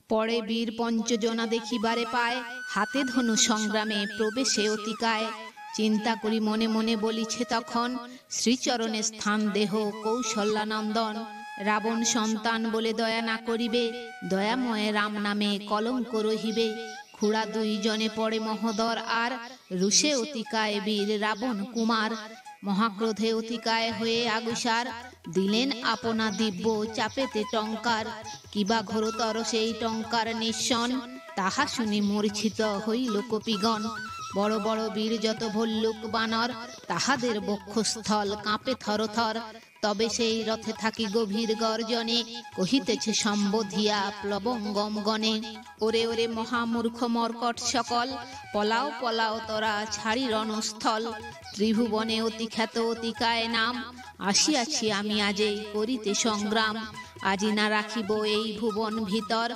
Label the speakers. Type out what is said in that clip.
Speaker 1: পরে বীর পঞ্চজনা দেখিবারে পায়, হাতে ধনু সংগ্রামে প্রবেশে অতিকায়। চিন্তা করি মনে মনে বলিছে তখন, শ্রীচরণে স্থান দেহ কৌশল্যানন্দন। রাবণ সন্তান বলে দয়া না করিবে, দয়াময় রাম নামে কলঙ্ক রহিবে। খুড়া দুইজনে পড়ে মহোদর আর, রুষে অতিকায় বীর রাবণ কুমার। মহাক্রোধে অতিকায় হয়ে আগুসার, দিলেন আপনা দিব্য চাপেতে টঙ্কার। কিবা ঘোরতর সেই টঙ্কার নিঃসন, তাহা শুনি মূর্ছিত হইল কপিগণ। বড় বড় বীর যত ভল্লুক বানর, তাহাদের বক্ষস্থল কাঁপে থরথর। তবে সেই রথে থাকি গভীর গর্জনে, কহিতেছে সম্বোধিয়া প্লবঙ্গম গণে। ওরে ওরে মহামূর্খ মর্কট সকল, পলাও পলাও তোরা ছাড়ি রণস্থল। ত্রিভুবনে অতি খ্যাত অতিকায় নাম, আসিয়াছি আমি আজই করিতে সংগ্রাম। আজি না রাখিব এই ভুবন ভিতর,